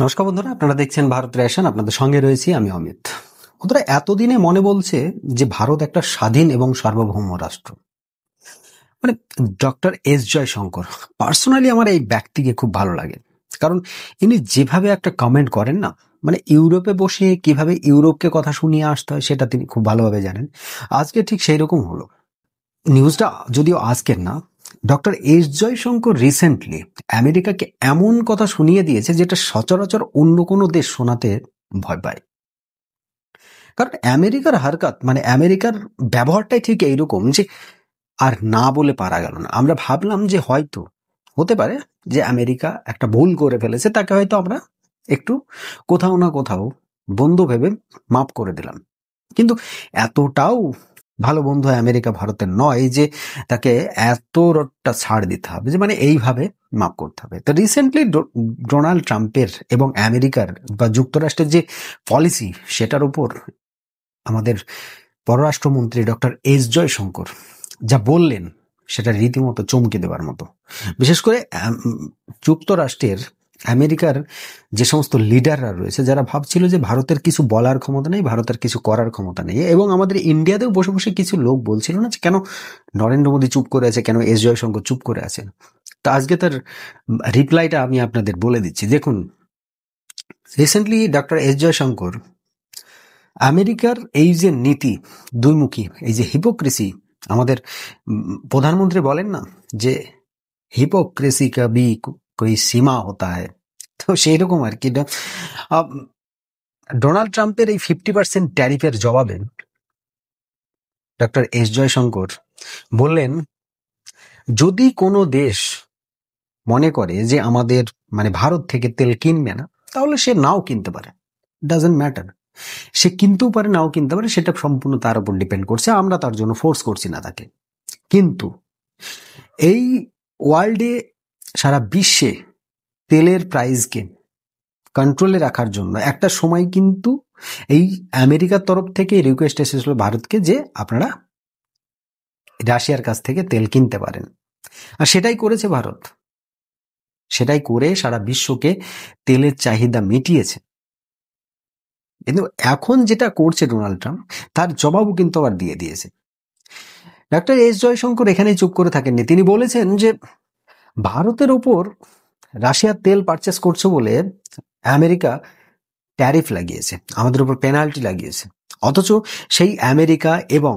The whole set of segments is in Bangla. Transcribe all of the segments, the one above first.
নমস্কার বন্ধুরা, আপনারা দেখছেন ভারত রেশন। আপনাদের সঙ্গে রয়েছি আমি অমিত। বন্ধুরা, এতদিনে মনে বলছে যে ভারত একটা স্বাধীন এবং সার্বভৌম রাষ্ট্র। মানে ডক্টর এস জয়শঙ্কর, পার্সোনালি আমার এই ব্যক্তিকে খুব ভালো লাগে। কারণ ইনি যেভাবে একটা কমেন্ট করেন না, মানে ইউরোপে বসে কিভাবে ইউরোপকে কথা শুনিয়ে আসতে হয় সেটা তিনি খুব ভালোভাবে জানেন। আজকে ঠিক সেই রকম হলো। নিউজটা যদিও আজকের না, ডক্টর এস জয়শঙ্কর রিসেন্টলি আমেরিকাকে এমন কথা শুনিয়ে দিয়েছে যেটা সচরাচর অন্য কোনো দেশ শোনাতে ভয় পায়। কারণ আমেরিকার হারকাত, মানে আমেরিকার ব্যবহারটাই ঠিক এইরকম যে আর না বলে পারা গেল না। আমরা ভাবলাম যে হয়তো হতে পারে যে আমেরিকা একটা ভুল করে ফেলেছে, তাকে হয়তো আমরা একটু কোথাও না কোথাও বন্ধু ভেবে মাফ করে দিলাম। কিন্তু এতটাও ভালো বন্ধু আমেরিকা ভারতের নয় যে তাকে এতটা ছাড় দিতে হবে, যে মানে এইভাবে মাফ করতে হবে। তো রিসেন্টলি ডোনাল্ড ট্রাম্পের এবং আমেরিকার বা যুক্তরাষ্ট্রের যে পলিসি, সেটার উপর আমাদের পররাষ্ট্রমন্ত্রী ডক্টর এস জয়শঙ্কর যা বললেন সেটা রীতিমতো চমকে দেওয়ার মতো। বিশেষ করে যুক্তরাষ্ট্রের আমেরিকার যে সমস্ত লিডাররা রয়েছে, যারা ভাবছিল যে ভারতের কিছু বলার ক্ষমতা নেই, ভারতের কিছু করার ক্ষমতা নেই, এবং আমাদের ইন্ডিয়াতেও বসে বসে কিছু লোক বলছিল না যে কেন নরেন্দ্র মোদী চুপ করে আছে, কেন এস জয়শঙ্কর চুপ করে আছেন। তো আজকে তার রিপ্লাইটা আমি আপনাদের বলে দিচ্ছি। দেখুন, রিসেন্টলি ডক্টর এস জয়শঙ্কর আমেরিকার এই যে নীতি দুইমুখী, এই যে হিপোক্রেসি, আমাদের প্রধানমন্ত্রী বলেন না যে হিপোক্রেসি কা ভি কোই সীমা হতা হ্যায়, তো সেই রকম আর কি। ডোনাল্ড ট্রাম্পের এই 50% ট্যারিফের জবাবে ডক্টর এস জয়শঙ্কর বললেন, যদি কোনো দেশ মনে করে যে আমাদের মানে ভারত থেকে তেল কিনবে না, তাহলে সে নাও কিনতে পারে, ডাজন্ট ম্যাটার। সে কিনতেও পারে, নাও কিনতে পারে, সেটা সম্পূর্ণ তার উপর ডিপেন্ড করছে, আমরা তার জন্য ফোর্স করছি না তাকে। কিন্তু এই ওয়ার্ল্ডে, সারা বিশ্বে তেলের প্রাইসকে কন্ট্রোলে রাখার জন্য একটা সময় কিন্তু এই আমেরিকার তরফ থেকে রিকোয়েস্ট এসেছিল ভারতকে যে আপনারা রাশিয়ার কাছ থেকে তেল কিনতে পারেন, আর সেটাই করেছে ভারত। সেটাই করে সারা বিশ্বকে তেলের চাহিদা মিটিয়েছে। কিন্তু এখন যেটা করছে ডোনাল্ড ট্রাম্প, তার জবাবও কিন্তু আবার দিয়ে দিয়েছে। ডক্টর এস জয়শঙ্কর এখানেই চুপ করে থাকেননি। তিনি বলেছেন যে ভারতের ওপর রাশিয়ার তেল পারচেস করছে বলে আমেরিকা ট্যারিফ লাগিয়েছে, আমাদের উপর পেনাল্টি লাগিয়েছে। অথচ সেই আমেরিকা এবং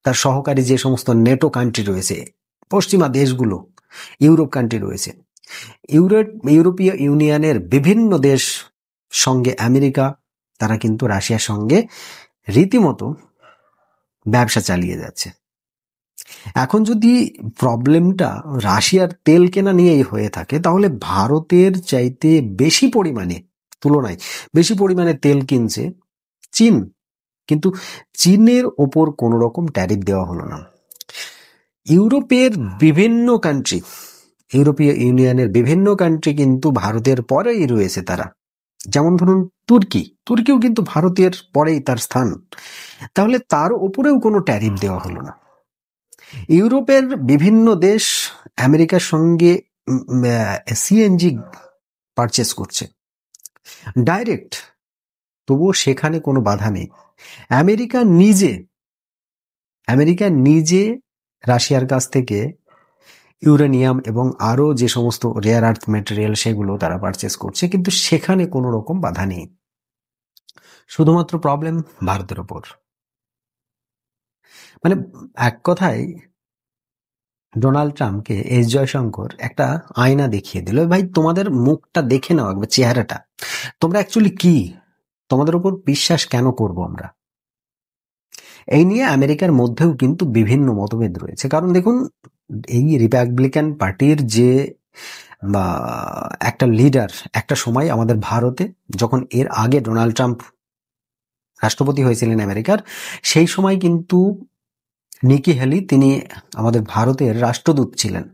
তার সহকারী যে সমস্ত নেটো কান্ট্রি রয়েছে, পশ্চিমা দেশগুলো, ইউরোপ কান্ট্রি রয়েছে, ইউরোপীয় ইউনিয়নের বিভিন্ন দেশ সঙ্গে আমেরিকা, তারা কিন্তু রাশিয়ার সঙ্গে রীতিমতো ব্যবসা চালিয়ে যাচ্ছে। এখন যদি প্রবলেমটা রাশিয়ার তেল কেনা নিয়েই হয়ে থাকে, তাহলে ভারতের চাইতে বেশি পরিমাণে, তুলনায় বেশি পরিমাণে তেল কিনছে চীন। কিন্তু চীনের ওপর কোনো রকম ট্যারিফ দেওয়া হলো না। ইউরোপের বিভিন্ন কান্ট্রি, ইউরোপীয় ইউনিয়নের বিভিন্ন কান্ট্রি কিন্তু ভারতের পরেই রয়েছে তারা। যেমন ধরুন তুর্কিও কিন্তু ভারতের পরেই তার স্থান। তাহলে তার উপরেও কোনো ট্যারিফ দেওয়া হলো না। ইউরোপের বিভিন্ন দেশ আমেরিকার সঙ্গে সিএনজি পারচেস করছে ডাইরেক্ট, তবুও সেখানে কোনো বাধা নেই। আমেরিকা নিজে রাশিয়ার কাছ থেকে ইউরেনিয়াম এবং আরো যে সমস্ত রেয়ার আর্থ ম্যাটেরিয়াল, সেগুলো তারা পারচেস করছে, কিন্তু সেখানে কোনো রকম বাধা নেই। শুধুমাত্র প্রবলেম ভারতের ওপর। মানে এক কথায় ডোনাল্ড ট্রাম্পকে এস জয়শঙ্কর একটা আয়না দেখিয়ে দিল, ভাই তোমাদের মুখটা দেখে নাও একবার, চেহারাটা, তোমরা অ্যাকচুয়ালি কি, তোমাদের উপর বিশ্বাস কেন করব আমরা। এই নিয়ে আমেরিকার মধ্যেও কিন্তু বিভিন্ন মতভেদ রয়েছে। কারণ দেখুন, এই রিপাবলিকান পার্টির যে বা একটা লিডার, একটা সময় আমাদের ভারতে, যখন এর আগে ডোনাল্ড ট্রাম্প রাষ্ট্রপতি হয়েছিলেন আমেরিকার, সেই সময় কিন্তু নিকি হেলি, তিনি আমাদের ভারতের রাষ্ট্রদূত ছিলেন।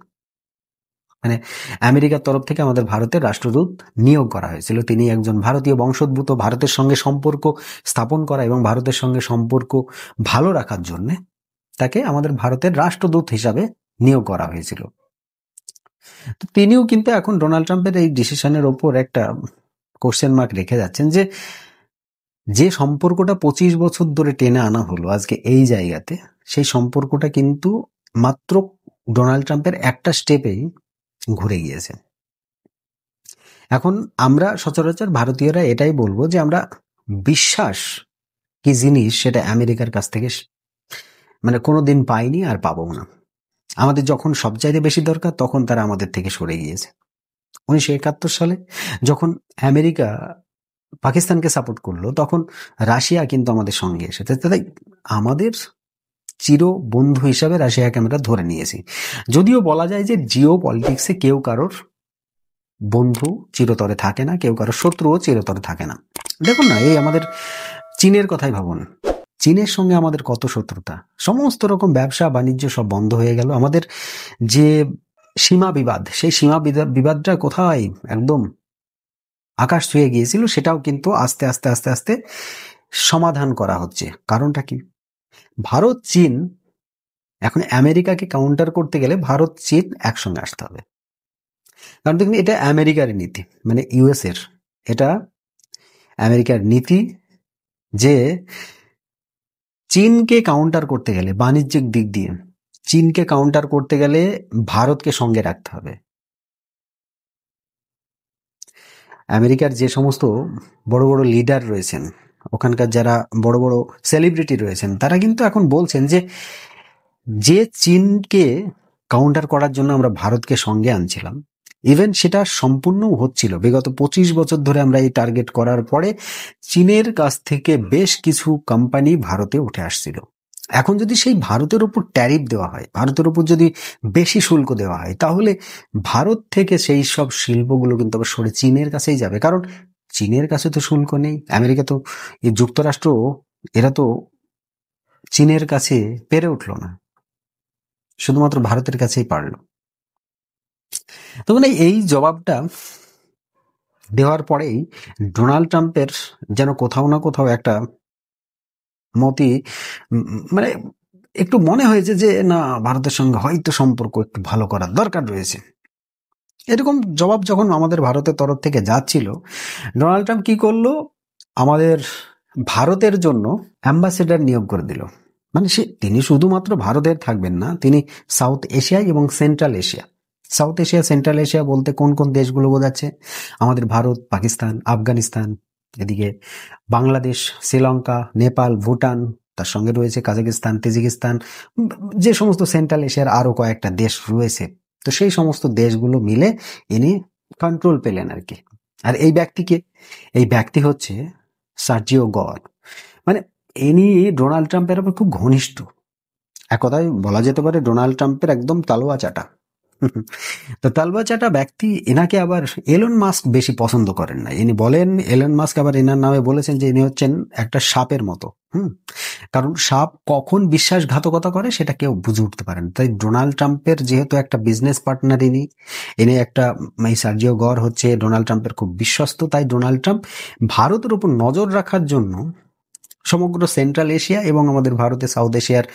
মানে আমেরিকার তরফ থেকে আমাদের ভারতের রাষ্ট্রদূত নিয়োগ করা হয়েছিল। তিনি একজন ভারতীয় বংশোদ্ভূত, ভারতের সঙ্গে সম্পর্ক স্থাপন করা এবং ভারতের সঙ্গে সম্পর্ক ভালো রাখার জন্য তাকে আমাদের ভারতের রাষ্ট্রদূত হিসাবে নিয়োগ করা হয়েছিল। তো তিনিও কিন্তু এখন ডোনাল্ড ট্রাম্পের এই ডিসিশনের ওপর একটা কোশ্চেন মার্ক রেখে যাচ্ছেন যে যে সম্পর্কটা 25 বছর ধরে টেনে আনা হলো আজকে এই জায়গাতে, সেই সম্পর্কটা কিন্তু মাত্র ডোনাল্ড ট্রাম্পের একটা স্টেপেই ঘুরে গিয়েছে। এখন আমরা সচরাচর ভারতীয়রা এটাই বলবো যে আমরা বিশ্বাস কি জিনিস সেটা আমেরিকার কাছ থেকে মানে কোনোদিন পাইনি আর পাবো না। আমাদের যখন সবচাইতে বেশি দরকার তখন তারা আমাদের থেকে সরে গিয়েছে। 1971 সালে যখন আমেরিকা পাকিস্তানকে সাপোর্ট করলো তখন রাশিয়া কিন্তু আমাদের সঙ্গে এসেছে। তাই আমাদের চির বন্ধু হিসাবে রাশিয়াকে আমরা ধরে নিয়েছি। যদিও বলা যায় যে জিও পলিটিক্সে কেউ কারোর বন্ধু চিরতরে থাকে না, কেউ কারোর শত্রুও চিরতরে থাকে না। দেখুন না, এই আমাদের চীনের কথাই ভাবুন। চীনের সঙ্গে আমাদের কত শত্রুতা, সমস্ত রকম ব্যবসা বাণিজ্য সব বন্ধ হয়ে গেল। আমাদের যে সীমা বিবাদ, সেই সীমা বিবাদটা কোথায় একদম আকাশ ছুঁয়ে গিয়েছিল, সেটাও কিন্তু আস্তে আস্তে আস্তে আস্তে সমাধান করা হচ্ছে। কারণটা কি? ভারত চীন এখন আমেরিকাকে কাউন্টার করতে গেলে ভারত চীন একসঙ্গে আসতে হবে। কারণ দেখুন, এটা আমেরিকার নীতি, মানে ইউএস এর এটা আমেরিকার নীতি যে চীনকে কাউন্টার করতে গেলে বাণিজ্যিক দিক দিয়ে চীনকে কাউন্টার করতে গেলে ভারতকে সঙ্গে রাখতে হবে। আমেরিকার যে সমস্ত বড় বড় লিডার রয়েছেন, ওখানকার যারা বড় বড় সেলিব্রিটি রয়েছেন, তারা কিন্তু এখন বলছেন যে চীনকে কাউন্টার করার জন্য আমরা ভারতকে সঙ্গে আনছিলাম, ইভেন সেটা সম্পূর্ণ হচ্ছিল। বিগত 25 বছর ধরে আমরা এই টার্গেট করার পরে চীনের কাছ থেকে বেশ কিছু কোম্পানি ভারতে উঠে আসছিল। এখন যদি সেই ভারতের উপর ট্যারিফ দেওয়া হয়, ভারতের উপর যদি বেশি শুল্ক দেওয়া হয়, তাহলে ভারত থেকে সেই সব শিল্পগুলো কিন্তু আবার সরে চীনের কাছেই যাবে। কারণ চীনের কাছে তো শুল্ক নেই। আমেরিকা তো, এই যুক্তরাষ্ট্র, এরা তো চীনের কাছে পেরে উঠলো না, শুধুমাত্র ভারতের কাছেই পারলো। তো মানে এই জবাবটা দেওয়ার পরেই ডোনাল্ড ট্রাম্পের যেন কোথাও না কোথাও একটা মতি মানে একটু মনে হয়েছে যে না, ভারতের সঙ্গে হয়তো সম্পর্ক একটু ভালো করার দরকার রয়েছে। এরকম জবাব যখন আমাদের ভারতের তরফ থেকে যাচ্ছিল, ডোনাল্ড ট্রাম্প কি করলো? আমাদের ভারতের জন্য অ্যাম্বাসেডর নিয়োগ করে দিল। মানে তিনি শুধুমাত্র ভারতের থাকবেন না, তিনি সাউথ এশিয়া এবং central Asia, south Asia central Asia বলতে কোন কোন দেশগুলো বোঝাচ্ছে? আমাদের ভারত, পাকিস্তান, আফগানিস্তান, এদিকে বাংলাদেশ, শ্রীলঙ্কা, নেপাল, ভুটান, তার সঙ্গে রয়েছে কাজাকিস্তান, তাজিকিস্তান, যে সমস্ত সেন্ট্রাল এশিয়ার আরো কয়েকটা দেশ রয়েছে। তো সেই সমস্ত দেশগুলো মিলে ইনি কন্ট্রোল পেলেন আর কি। আর এই ব্যক্তি হচ্ছে সার্জিও গর। মানে ইনি ডোনাল্ড ট্রাম্পের আবার খুব ঘনিষ্ঠ। এক কথায় বলা যেতে পারে ডোনাল্ড ট্রাম্পের একদম তালুয়া চাটা। তো তালুয়া চাটা ব্যক্তি, এনাকে আবার এলন মাস্ক বেশি পছন্দ করেন না। ইনি বলেন, এলন মাস্ক আবার এনার নামে বলেছেন যে ইনি হচ্ছেন একটা সাপের মতো। কারণ সাপ কখন বিশ্বাসঘাতকতা করে সেটা কেউ বুঝে উঠতে পারেন। তাই ডোনাল্ড ট্রাম্পের যেহেতু একটা বিজনেস পার্টনার ইনি একটা, এই সার্জিও গর হচ্ছে ডোনাল্ড ট্রাম্পের খুব বিশ্বস্ত। তাই ডোনাল্ড ট্রাম্প ভারতের উপর নজর রাখার জন্য সমগ্র সেন্ট্রাল এশিয়া এবং আমাদের ভারতে সাউথ এশিয়ার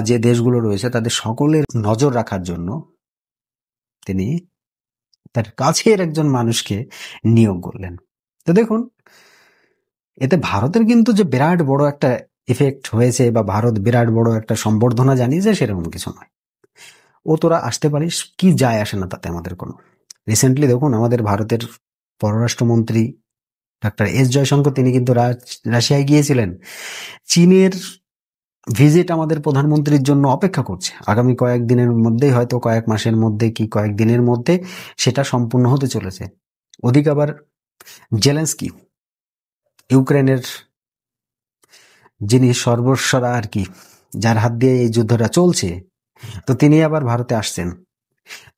যে দেশগুলো রয়েছে তাদের সকলের নজর রাখার জন্য তিনি তার কাছের একজন মানুষকে নিয়োগ করলেন। তো দেখুন, এতে ভারতের কিন্তু যে বিরাট বড় একটা ইফেক্ট হয়েছে বা ভারত বিরাট বড় একটা সম্বর্ধনা জানিয়েছে সেরকম কিছু নয়। ও তোরা আসতে পারিস, কি যায় আসে না তাতে আমাদের কোনো। রিসেন্টলি দেখুন, আমাদের ভারতের পররাষ্ট্রমন্ত্রী ডাক্তার এস জয়শঙ্কর, তিনি কিন্তু রাশিয়ায় গিয়েছিলেন। চীনের ভিজিট আমাদের প্রধানমন্ত্রীর জন্য অপেক্ষা করছে। আগামী কয়েকদিনের মধ্যেই, হয়তো কয়েক মাসের মধ্যে কি কয়েকদিনের মধ্যে সেটা সম্পূর্ণ হতে চলেছে। ওদিকে আবার জেলেন্সকি, ইউক্রেনের যিনি সর্বস্বরা আর কি, যার হাত দিয়ে এই যুদ্ধটা চলছে, তো তিনি আবার ভারতে আসছেন।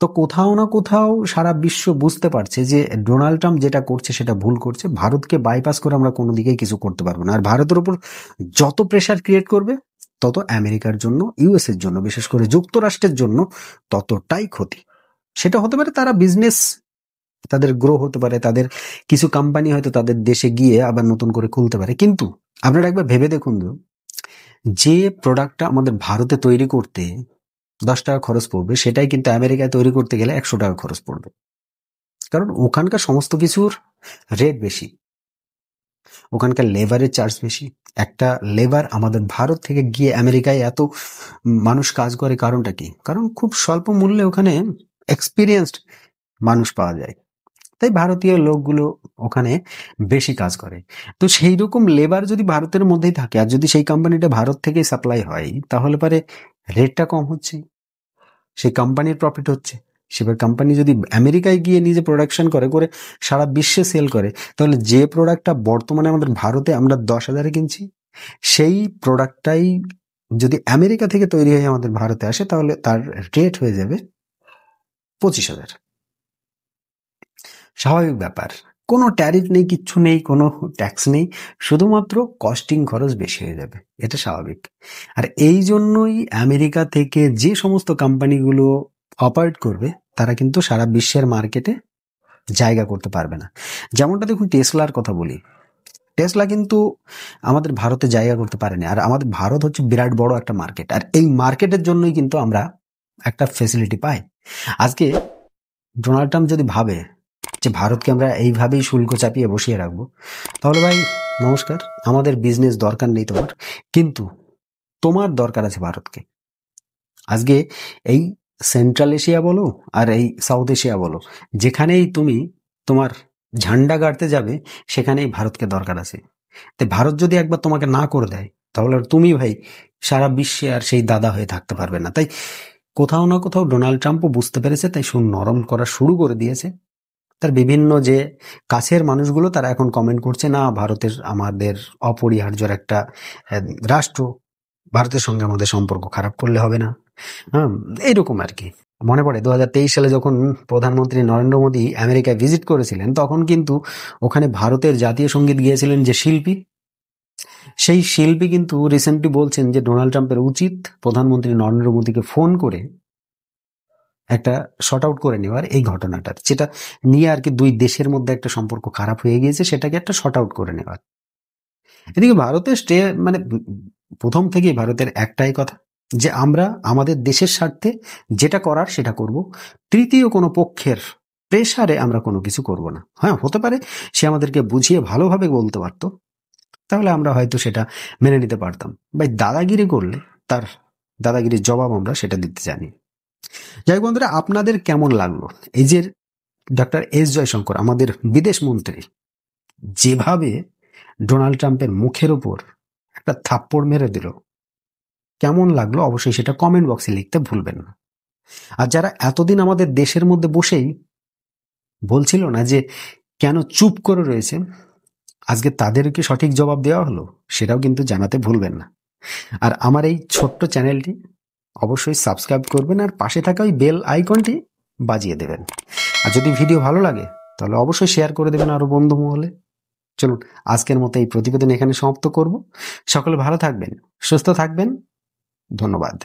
তো কোথাও না কোথাও সারা বিশ্ব বুঝতে পারছে যে ডোনাল্ড ট্রাম্প যেটা করছে সেটা ভুল করছে। ভারতকে বাইপাস করে আমরা কোনো দিকেই কিছু করতে পারবো না। আর ভারতের উপর যত প্রেশার ক্রিয়েট করবে তত আমেরিকার জন্য, ইউএস এর জন্য, বিশেষ করে যুক্তরাষ্ট্রের জন্য ততটাই ক্ষতি। সেটা হতে পারে তারা বিজনেস, তাদের গ্রো হতে পারে, তাদের কিছু কোম্পানি হয়তো তাদের দেশে গিয়ে আবার নতুন করে খুলতে পারে। কিন্তু আপনারা একবার ভেবে দেখুন, যে প্রোডাক্টটা আমাদের ভারতে তৈরি করতে 10 টাকা খরচ পড়বে, সেটাই কিন্তু আমেরিকায় তৈরি করতে গেলে 100 টাকা খরচ পড়বে। কারণ ওখানকার সমস্ত কিছুর রেট বেশি, ওখানকার লেবারের চার্জ বেশি। একটা লেবার আমাদের ভারত থেকে গিয়ে আমেরিকায় এত মানুষ কাজ করে, কারণটা কি? কারণ খুব স্বল্প মূল্যে ওখানে এক্সপিরিয়েন্সড মানুষ পাওয়া যায়, তাই ভারতীয় লোকগুলো ওখানে বেশি কাজ করে। তো সেই রকম লেবার যদি ভারতের মধ্যেই থাকে, আর যদি সেই কোম্পানিটা ভারত থেকেই সাপ্লাই হয়, তাহলে পরে রেটটা কম হচ্ছে, সেই কোম্পানির প্রফিট হচ্ছে। সেবার কোম্পানি যদি আমেরিকায় গিয়ে নিজে প্রোডাকশন করে করে সারা বিশ্বে সেল করে, তাহলে যে প্রোডাক্টটা বর্তমানে আমাদের ভারতে আমরা 10,000-এ কিনছি, সেই প্রোডাক্টটাই যদি আমেরিকা থেকে তৈরি হয়ে আমাদের ভারতে আসে, তাহলে তার রেট হয়ে যাবে 25,000। স্বাভাবিক ব্যাপার, কোনো ট্যারিফ নেই, কিচ্ছু নেই, কোনো ট্যাক্স নেই, শুধুমাত্র কস্টিং খরচ বেশি হয়ে যাবে, এটা স্বাভাবিক। আর এই জন্যই আমেরিকা থেকে যে সমস্ত কোম্পানিগুলো অপারেট করবে, তারা কিন্তু সারা বিশ্বের মার্কেটে জায়গা করতে পারবে না। যেমনটা দেখুন, টেসলার কথা বলি, টেসলা কিন্তু আমাদের ভারতে জায়গা করতে পারেনি। আর আমাদের ভারত হচ্ছে বিরাট বড় একটা মার্কেট, আর এই মার্কেটের জন্যই কিন্তু আমরা একটা ফেসিলিটি পাই। আজকে ডোনাল্ড ট্রাম্প যদি ভাবে যে ভারতকে আমরা এইভাবেই শুল্ক চাপিয়ে বসিয়ে রাখবো, তাহলে ভাই নমস্কার, আমাদের বিজনেস দরকার নেই তোমার, কিন্তু তোমার দরকার আছে ভারতকে। আজকে এই সেন্ট্রাল এশিয়া বলো আর এই সাউথ এশিয়া বলো, যেখানেই তুমি তোমার ঝান্ডা গাড়তে যাবে, সেখানেই ভারতকে দরকার আছে। তো ভারত যদি একবার তোমাকে না করে দেয়, তাহলে আর তুমি ভাই সারা বিশ্বে আর সেই দাদা হয়ে থাকতে পারবে না। তাই কোথাও না কোথাও ডোনাল্ড ট্রাম্পও বুঝতে পেরেছে, তাই নরম করা শুরু করে দিয়েছে। তার বিভিন্ন যে কাছের মানুষগুলো, তারা এখন কমেন্ট করছে, না ভারতের আমাদের অপরিহার্য একটা রাষ্ট্র, ভারতের সঙ্গে আমাদের সম্পর্ক খারাপ করলে হবে না। হ্যাঁ, এইরকম আর কি। মনে পড়ে 2023 সালে যখন প্রধানমন্ত্রী নরেন্দ্র মোদী আমেরিকায় ভিজিট করেছিলেন, তখন কিন্তু ওখানে ভারতের জাতীয় সঙ্গীত গিয়েছিলেন যে শিল্পী, সেই শিল্পী কিন্তু রিসেন্টলি বলছেন যে ডোনাল্ড ট্রাম্পের উচিত প্রধানমন্ত্রী নরেন্দ্র মোদীকে ফোন করে একটা শর্ট আউট করে নেওয়ার, এই ঘটনাটার যেটা নিয়ে আর কি দুই দেশের মধ্যে একটা সম্পর্ক খারাপ হয়ে গিয়েছে, সেটাকে একটা শর্ট আউট করে নেওয়ার। এদিকে ভারতের মানে প্রথম থেকেই ভারতের একটাই কথা, যে আমরা আমাদের দেশের স্বার্থে যেটা করার সেটা করব, তৃতীয় কোনো পক্ষের প্রেসারে আমরা কোনো কিছু করব না। হ্যাঁ, হতে পারে সে আমাদেরকে বুঝিয়ে ভালোভাবে বলতে পারতো, তাহলে আমরা হয়তো সেটা মেনে নিতে পারতাম। ভাই দাদাগিরি করলে তার দাদাগিরির জবাব আমরা সেটা দিতে জানি। যাই হোক বন্ধুরা, আপনাদের কেমন লাগলো এই যে ডক্টর এস জয়শঙ্কর, আমাদের বিদেশ মন্ত্রী, যেভাবে ডোনাল্ড ট্রাম্পের মুখের ওপর একটা থাপ্পড় মেরে দিল, কেমন লাগলো অবশ্যই সেটা কমেন্ট বক্সে লিখতে ভুলবেন না। আর যারা এতদিন আমাদের দেশের মধ্যে বসেই বলছিল না যে কেন চুপ করে রয়েছে, আজকে তাদেরকে সঠিক জবাব দেওয়া হলো, সেটাও কিন্তু জানাতে ভুলবেন না। আর আমার এই ছোট্ট চ্যানেলটি অবশ্যই সাবস্ক্রাইব করবেন, আর পাশে থাকা ওই বেল আইকনটি বাজিয়ে দেবেন। আর যদি ভিডিও ভালো লাগে, তাহলে অবশ্যই শেয়ার করে দেবেন আরো বন্ধু মহলে। চলুন, আজকের মতো এই প্রতিবেদন এখানে সমাপ্ত করব। সকলে ভালো থাকবেন, সুস্থ থাকবেন, ধন্যবাদ।